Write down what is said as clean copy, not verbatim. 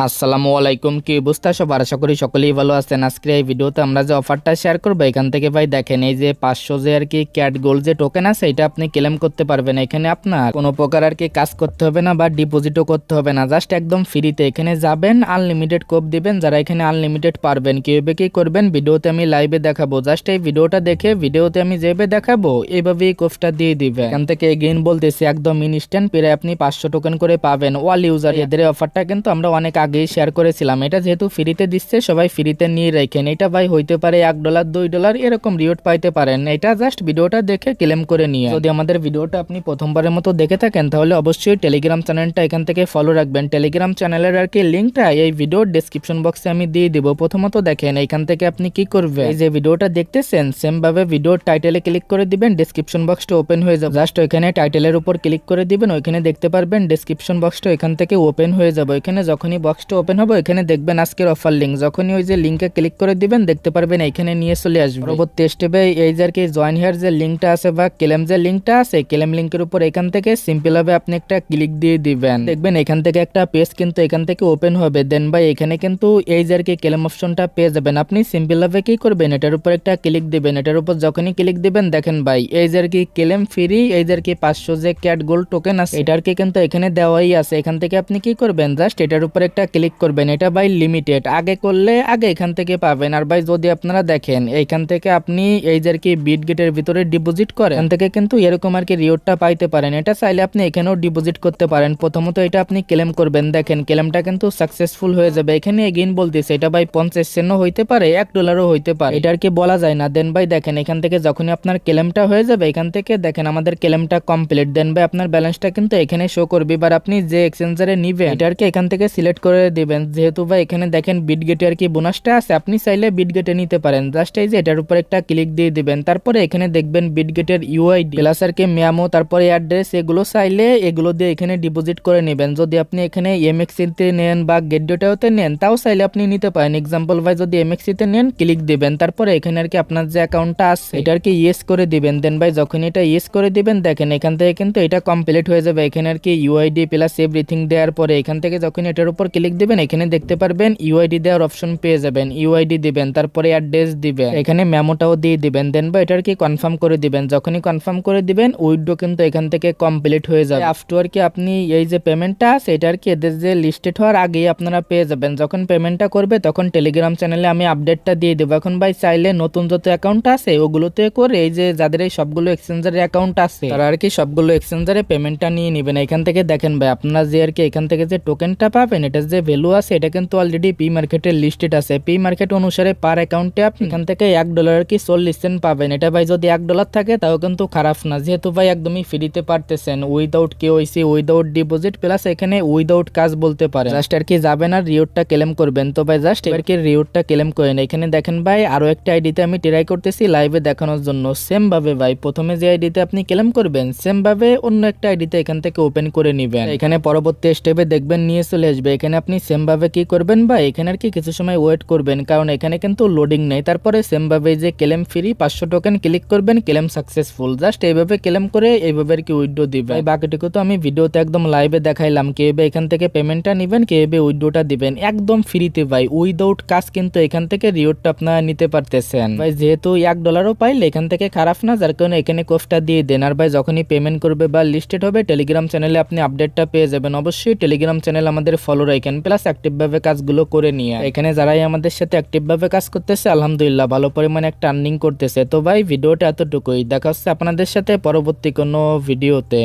আসসালামু আলাইকুম, কি অবস্থা সবার? আশা করি সকলেই ভালো আছেন। আজকে এই ভিডিওতে আমরা যে অফারটা শেয়ার করবো এখান থেকে ভাই দেখেন, এই যে 500 যে আর কি ক্যাট গোল্ড যে টোকেন আছে এটা আপনি ক্লেম করতে পারবেন। এখানে আপনার কোনো প্রকার আর কি কাজ করতে হবে না বা ডিপোজিটও করতে হবে না, জাস্ট একদম ফ্রিতে এখানে যাবেন, আনলিমিটেড কোপ দিবেন। যারা এখানে আনলিমিটেড পারবেন কিভাবে কি করবেন ভিডিওতে আমি লাইভে দেখাবো। জাস্ট এই ভিডিওটা দেখে ভিডিওতে আমি যেভাবে দেখাবো এইভাবেই কোপটা দিয়ে দিবেন। এখান থেকে এগেইন বলতেছি একদম ইনস্ট্যান্ট প্রায় আপনি 500 টোকেন করে পাবেন ওয়াল ইউজার। এদের অফারটা কিন্তু আমরা অনেক আগেই শেয়ার করেছিলাম। এটা যেহেতু ফ্রিতে দিচ্ছে সবাই ফ্রিতে নিয়ে রাখেন। এটা ভাই হইতে পারে $1 $2 এরকম রিওয়ার্ড পাইতে পারেন। এটা জাস্ট ভিডিওটা দেখে ক্লেম করে নিয়ে। যদি আমাদের ভিডিওটা আপনি প্রথমবারের মতো দেখে থাকেন তাহলে অবশ্যই টেলিগ্রাম চ্যানেলটা এখান থেকে ফলো রাখবেন। টেলিগ্রাম চ্যানেলের আর কি লিঙ্কটা এই ভিডিওর ডেসক্রিপশন বক্সে আমি দিয়ে দিব। প্রথমত দেখেন এখান থেকে আপনি কি করবেন, এই যে ভিডিওটা দেখতেছেন সেম ভাবে ভিডিওর টাইটেলে ক্লিক করে দিবেন, ডেসক্রিপশন বক্সটা ওপেন হয়ে যাবে। জাস্ট ওইখানে টাইটেলের উপর ক্লিক করে দিবেন, ওইখানে দেখতে পারবেন ডেসক্রিপশন বক্সটা এখান থেকে ওপেন হয়ে যাবে। এখানে যখনই বক্সটা ওপেন হবে এখানে দেখবেন আজকের অফার লিঙ্ক। যখনই ওই যে লিঙ্কে ক্লিক করে দিবেন দেখতে পারবেন এখানে নিয়ে চলে আসবে। পরবর্তী স্টেপে এই যে আর কি জয়েন হিয়ার যে লিঙ্কটা আছে বা ক্লেম যে লিঙ্কটা আছে, ক্লেম লিঙ্কের উপর এখান থেকে সিম্পল ভাবে আপনি একটা ক্লিক দিয়ে দিবেন। দেখবেন এখান থেকে একটা পেজ কিন্তু এখান থেকে ওপেন হবে। দেন ভাই এখানে কিন্তু এই যে আর কি ক্লেম অপশনটা পেয়ে যাবেন। আপনি সিম্পল ভাবে কি করবেন, এটার উপর একটা ক্লিক দিবেন। এটার উপর যখনই ক্লিক দিবেন দেখেন ভাই এই যে আর কি ক্লেম ফ্রি, এই যে আর কি 500 যে ক্যাট গোল্ড টোকেন আছে এটার কি কিন্তু এখানে দেওয়াই আছে। এখান থেকে আপনি কি করবেন, জাস্ট এটার উপর একটা ক্লিক করবেন। এটা ভাই লিমিটেড, আগে করলে আগে এখান থেকে পাবেন। আর ভাই যদি আপনারা দেখেন এইখান থেকে আপনি এই যে আর কি বিট গেটের ভিতরে ডিপোজিট করেন এখান থেকে কিন্তু এরকম আর কি রিওয়ার্ডটা পাইতে পারেন। এটা চাইলে আপনি এখানেও ডিপোজিট করতে পারেন। প্রথমত এটা আপনি ক্লেম করবেন, দেখেন ক্লেমটা কিন্তু সাকসেসফুল হয়ে যাবে। এখানে এগেইন বলতেছে এটা ভাই 50 সেন্টও হইতে পারে, $1 হইতে পারে, এটা আর কি বলা যায় না। দেন ভাই দেখেন এখান থেকে যখনই আপনার ক্লেমটা হয়ে যাবে এখান থেকে দেখেন আমাদের ক্লেমটা কমপ্লিট। দেন ভাই আপনার ব্যালেন্সটা কিন্তু এখানে শো করবে। এবার আপনি যে এক্সচেঞ্জারে নিবেন এটা আর কি এখান থেকে সিলেক্ট করে দিবেন। যেহেতু ভাই এখানে দেখেন বিটগেটে আর কি বোনাসটা আছে, আপনি চাইলে বিটগেটে নিতে পারেন। জাস্ট এই যে এটার উপর একটা ক্লিক দিয়ে দিবেন। তারপরে এখানে দেখবেন বিটগেটের ইউআইডি প্লাস আর কি মেমো, তারপরে অ্যাড্রেস, এগুলো চাইলে এগুলো দিয়ে এখানে ডিপোজিট করে নেবেন। যদি আপনি এখানে এমএক্সি তে নেন বা গেটডেটাওতে নেন তাও চাইলে আপনি নিতে পারেন। এক্সাম্পল ভাই যদি এমএক্সি তে নেন ক্লিক দিবেন, তারপরে এখানে আর কি আপনার যে অ্যাকাউন্টটা আছে এটা আর কি ইয়েস করে দিবেন। দেন ভাই যখন এটা ইয়েস করে দিবেন দেখেন এখান থেকে কিন্তু এটা কমপ্লিট হয়ে যাবে। এখানে আর কি ইউআইডি প্লাস এভরিথিং দেওয়ার পরে এখান থেকে যখন এটার উপর ক্লিক দিবেন এখানে দেখতে পারবেন ইউআইডি দেওয়ার অপশন পেয়ে যাবেন। ইউআইডি দিবেন, তারপরে অ্যাড্রেস দিবেন, এখানে মেমোটাও দিয়ে দিবেন। দেন বা এটার কি কনফার্ম করে দিবেন। যখনই কনফার্ম করে দিবেন উইথড্র কিন্তু এখান থেকে কমপ্লিট হয়ে যাবে। আফটার কি আপনি এই যে পেমেন্টটা আছে এটা আর কি এদের যে লিস্টেড হওয়ার আগেই আপনারা পেয়ে যাবেন। যখন পেমেন্টটা করবে তখন টেলিগ্রাম চ্যানেলে আমি আপডেটটা দিয়ে দেবো। এখন ভাই চাইলে নতুন যত অ্যাকাউন্ট আছে ওগুলোতে করে এই যে যাদের এই সবগুলো এক্সচেঞ্জারের অ্যাকাউন্ট আছে তারা আর কি সবগুলো এক্সচেঞ্জারে পেমেন্টটা নিয়ে নেবেন। এখান থেকে দেখেন ভাই আপনারা যে আর কি এখান থেকে যে টোকেনটা পাবেন এটার যে ভ্যালু আছে এটা কিন্তু অলরেডি পি মার্কেটের লিস্টেড আছে। পি মার্কেট অনুসারে পার অ্যাকাউন্টে আপনি এখান থেকে $1 কি 40 সেন্ট পাবেন। এটা ভাই যদি $1 থাকে তাও কিন্তু খারাপ না, যেহেতু ভাই একদমই ফ্রিতে পারতেছেন without KYC, without deposit, plus এখানে উইদাউট কাজ বলতে পারেন। জাস্ট আর কি যাবেন আর রিওয়ার্ডটা ক্লেম করবেন। তো ভাই জাস্ট এবার কি রিওয়ার্ডটা ক্লেম করেন। এখানে দেখেন ভাই আরো একটা আইডিতে আমি ট্রাই করতেছি লাইভে দেখানোর জন্য। সেম ভাবে ভাই প্রথমে যে আইডিতে আপনি ক্লেম করবেন সেম ভাবে অন্য একটা আইডিতে এখান থেকে ওপেন করে নেবেন। এখানে পরবর্তী স্টেপে দেখবেন নিয়ে চলে আসবে। এখানে আপনি সেম ভাবে কি করবেন ভাই এখানে আর কি কিছু সময় ওয়েট করবেন, কারণ এখানে কিন্তু লোডিং নেই। তারপরে সেম ভাবে যে ক্লেম ফ্রি 500 টোকেন ক্লিক করবেন, ক্লেম সাকসেসফুল। জাস্ট এইভাবে ক্লেম করে এইভাবে আর কি উইথড্র দিবেন। বাকিটুকু তো আমি ভিডিওতে একদম লাইভে দেখাইলাম কিভাবে এখান থেকে পেমেন্টটা নেবেন, কিভাবে উইথড্রটা দিবেন একদম ফ্রিতে ভাই উইদাউট কাজ কিন্তু এখান থেকে রিওয়ার্ডটা আপনারা নিতে পারতেছেন। ভাই যেহেতু $1 পাইলে এখান থেকে খারাপ না, যার কারণে এখানে কোফটা দিয়ে দেন। আর ভাই যখনই পেমেন্ট করবে বা লিস্টেড হবে টেলিগ্রাম চ্যানেলে আপনি আপডেটটা পেয়ে যাবেন। অবশ্যই টেলিগ্রাম চ্যানেল আমাদের ফলো রাখেন, প্লাস অ্যাক্টিভ ভাবে কাজগুলো করে নিয়ে। এখানে যারাই আমাদের সাথে অ্যাক্টিভ ভাবে কাজ করতেছে আলহামদুলিল্লাহ ভালো পরিমাণে একটা আর্নিং করতেছে। তো ভাই ভিডিওটা এতটুকুই, দেখা হচ্ছে আপনাদের সাথে পরবর্তী কোনো ভিডিওতে।